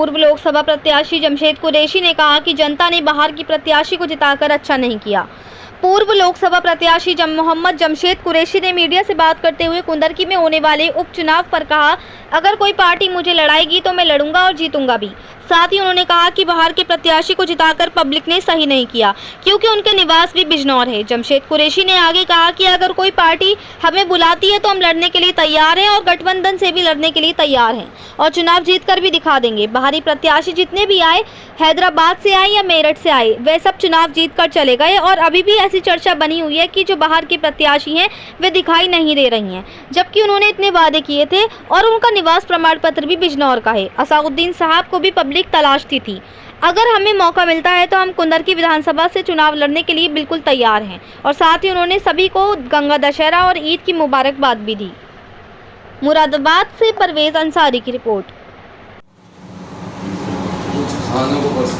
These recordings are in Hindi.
पूर्व लोकसभा प्रत्याशी जमशेद कुरैशी ने कहा कि जनता ने बाहर की प्रत्याशी को जिताकर अच्छा नहीं किया। पूर्व लोकसभा प्रत्याशी मोहम्मद जमशेद कुरैशी ने मीडिया से बात करते हुए कुंदरकी में होने वाले उपचुनाव पर कहा, अगर कोई पार्टी मुझे लड़ाएगी तो मैं लड़ूंगा और जीतूंगा भी। साथ ही उन्होंने कहा कि बाहर के प्रत्याशी को जिताकर पब्लिक ने सही नहीं किया, क्योंकि उनके निवास भी बिजनौर है। जमशेद कुरैशी ने आगे कहा कि अगर कोई पार्टी हमें बुलाती है तो हम लड़ने के लिए तैयार हैं और गठबंधन से भी लड़ने के लिए तैयार हैं और चुनाव जीतकर भी दिखा देंगे। बाहरी प्रत्याशी जितने भी आए, हैदराबाद से आए या मेरठ से आए, वे सब चुनाव जीतकर चले गए और अभी भी ऐसी चर्चा बनी हुई है कि जो बाहर के प्रत्याशी हैं वे दिखाई नहीं दे रही हैं, जबकि उन्होंने इतने वादे किए थे और उनका निवास प्रमाण पत्र भी बिजनौर का है। असाउद्दीन साहब को भी पब्लिक तलाशती थी। अगर हमें मौका मिलता है तो हम कुंदरकी विधानसभा से चुनाव लड़ने के लिए बिल्कुल तैयार हैं। और साथ ही उन्होंने सभी को गंगा दशहरा और ईद की मुबारकबाद भी दी। मुरादाबाद से परवेज अंसारी की रिपोर्ट। खाने को बस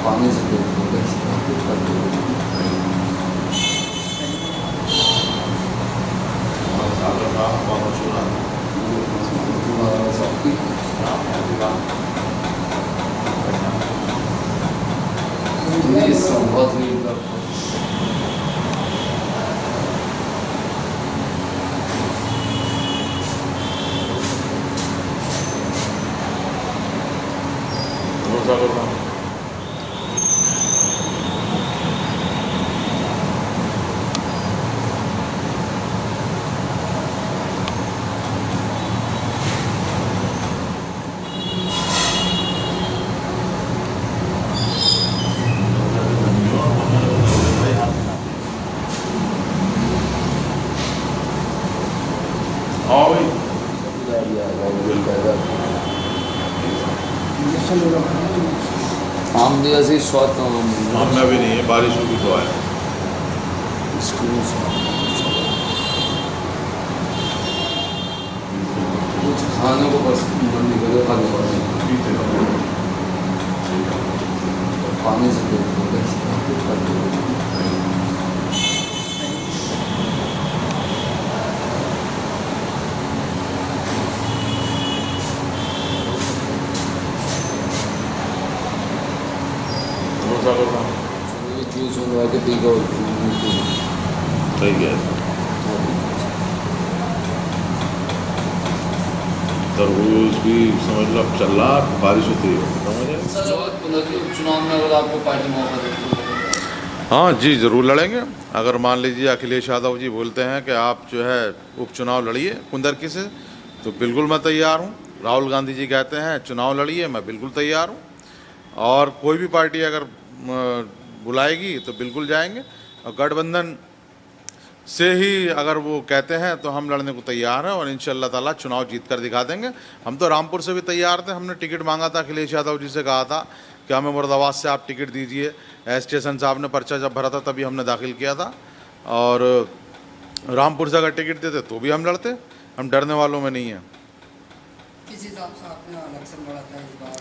पानी से बहुत आम भी ऐसी स्वाद आम में भी नहीं है, बारिश होगी तो आए। खाने को बस पानी से जूस मंगवा के पी गो सही है। तरबूज भी समझ लो चल रहा, बारिश होती है। चुनाव में अगर आपको पार्टी मौका देती है? हाँ जी, ज़रूर लड़ेंगे। अगर मान लीजिए अखिलेश यादव जी बोलते हैं कि आप जो है उपचुनाव लड़िए कुंदरकी से, तो बिल्कुल मैं तैयार हूँ। राहुल गांधी जी कहते हैं चुनाव लड़िए, मैं बिल्कुल तैयार हूँ। और कोई भी पार्टी अगर बुलाएगी तो बिल्कुल जाएंगे। और गठबंधन से ही अगर वो कहते हैं तो हम लड़ने को तैयार हैं और इंशाअल्लाह ताला चुनाव जीत कर दिखा देंगे। हम तो रामपुर से भी तैयार थे। हमने टिकट मांगा था, अखिलेश यादव जी से कहा था कि हमें मुरादाबाद से आप टिकट दीजिए। स्टेशन साहब ने पर्चा जब भरा था तभी हमने दाखिल किया था। और रामपुर से अगर टिकट देते तो भी हम लड़ते, हम डरने वालों में नहीं हैं। किस हिसाब से आपने इलेक्शन लड़ा था इस बार?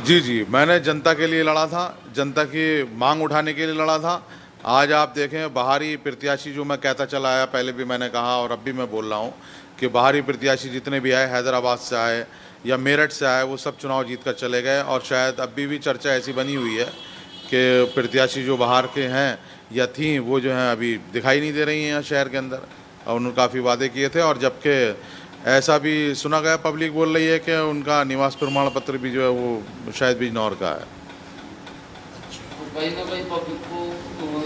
जी, मैंने जनता के लिए लड़ा था, जनता की मांग उठाने के लिए लड़ा था। आज आप देखें बाहरी प्रत्याशी जो मैं कहता चला आया, पहले भी मैंने कहा और अब भी मैं बोल रहा हूँ कि बाहरी प्रत्याशी जितने भी आए, हैदराबाद से आए या मेरठ से आए, वो सब चुनाव जीत कर चले गए। और शायद अभी भी चर्चा ऐसी बनी हुई है कि प्रत्याशी जो बाहर के हैं या थीं वो जो हैं अभी दिखाई नहीं दे रही हैं शहर के अंदर, और उन्होंने काफ़ी वादे किए थे। और जबकि ऐसा भी सुना गया, पब्लिक बोल रही है कि उनका निवास प्रमाण पत्र भी जो है वो शायद बिजनौर का है। तो कहीं ना कहीं पब्लिक को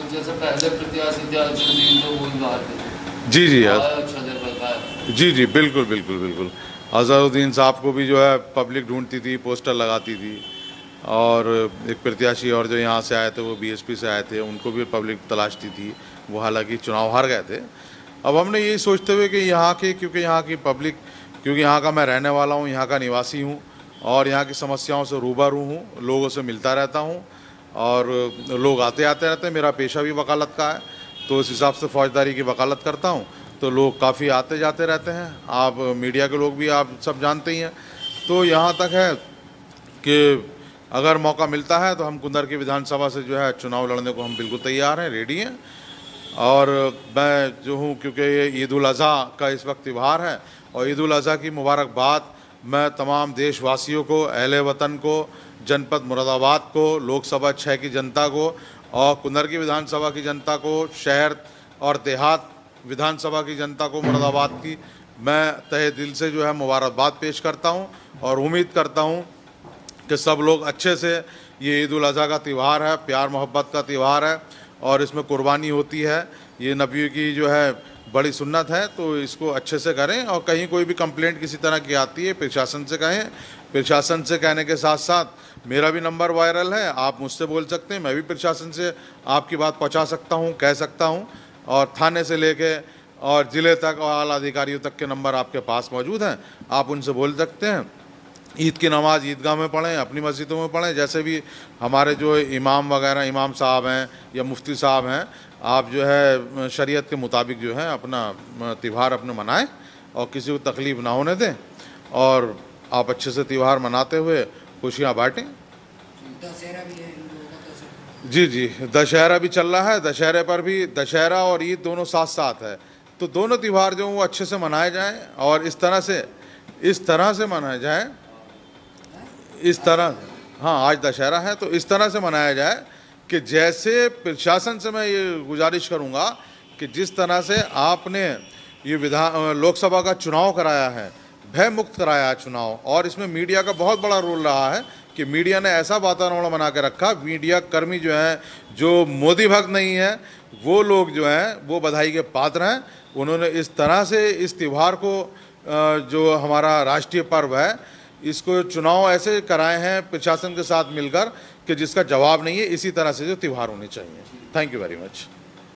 जैसे पहले प्रत्याशी थे अजहरुद्दीन, तो वो बाहर थे। जी, बिल्कुल। अजहरुद्दीन साहब को भी जो है पब्लिक ढूंढती थी, पोस्टर लगाती थी। और एक प्रत्याशी और जो यहाँ से आए थे वो बीएसपी से आए थे, उनको भी पब्लिक तलाशती थी। वो हालांकि चुनाव हार गए थे। अब हमने यही सोचते हुए कि यहाँ के, क्योंकि यहाँ की पब्लिक, क्योंकि यहाँ का मैं रहने वाला हूँ, यहाँ का निवासी हूँ और यहाँ की समस्याओं से रूबरू हूँ, लोगों से मिलता रहता हूँ और लोग आते रहते हैं। मेरा पेशा भी वकालत का है, तो इस हिसाब से फौजदारी की वकालत करता हूँ, तो लोग काफ़ी आते जाते रहते हैं। आप मीडिया के लोग भी आप सब जानते ही हैं। तो यहाँ तक है कि अगर मौका मिलता है तो हम कुंदरकी विधानसभा से जो है चुनाव लड़ने को हम बिल्कुल तैयार हैं, रेडी हैं। और मैं जो हूँ, क्योंकि ये ईद उल अज़हा का इस वक्त त्यौहार है और ईद उल अज़हा की मुबारकबाद मैं तमाम देशवासियों को, अहले वतन को, जनपद मुरादाबाद को, लोकसभा 6 की जनता को और कुंदरकी विधानसभा की जनता को, शहर और देहात विधानसभा की जनता को, मुरादाबाद की मैं तहे दिल से जो है मुबारकबाद पेश करता हूँ और उम्मीद करता हूँ कि सब लोग अच्छे से, ये ईद उल अज़हा का त्यौहार है, प्यार मोहब्बत का त्यौहार है और इसमें कुर्बानी होती है, ये नबी की जो है बड़ी सुन्नत है, तो इसको अच्छे से करें। और कहीं कोई भी कंप्लेंट किसी तरह की आती है प्रशासन से कहें, प्रशासन से कहने के साथ साथ मेरा भी नंबर वायरल है, आप मुझसे बोल सकते हैं, मैं भी प्रशासन से आपकी बात पहुंचा सकता हूं, कह सकता हूं और थाने से लेके और ज़िले तक और आला अधिकारियों तक के नंबर आपके पास मौजूद हैं, आप उनसे बोल सकते हैं। ईद की नमाज़ ईदगाह में पढ़ें, अपनी मस्जिदों में पढ़ें, जैसे भी हमारे जो इमाम वगैरह इमाम साहब हैं या मुफ्ती साहब हैं, आप जो है शरीयत के मुताबिक जो है अपना त्यौहार अपने मनाएं और किसी को तकलीफ़ ना होने दें और आप अच्छे से त्यौहार मनाते हुए खुशियाँ बांटें। दशहरा भी है हिंदुओं का दशहरा। जी जी, दशहरा भी चल रहा है, दशहरे पर भी, दशहरा और ईद दोनों साथ साथ है, तो दोनों त्यौहार जो वो अच्छे से मनाए जाएँ और इस तरह से मनाए जाए, इस तरह, हाँ आज दशहरा है तो इस तरह से मनाया जाए कि जैसे प्रशासन से मैं ये गुजारिश करूँगा कि जिस तरह से आपने ये लोकसभा का चुनाव कराया है, भय मुक्त कराया है चुनाव, और इसमें मीडिया का बहुत बड़ा रोल रहा है कि मीडिया ने ऐसा वातावरण बना के रखा, मीडिया कर्मी जो हैं, जो मोदी भक्त नहीं है, वो लोग जो हैं वो बधाई के पात्र हैं। उन्होंने इस तरह से इस त्यौहार को, जो हमारा राष्ट्रीय पर्व है, इसको चुनाव ऐसे कराए हैं प्रशासन के साथ मिलकर कि जिसका जवाब नहीं है, इसी तरह से जो त्यौहार होने चाहिए। Thank you very much.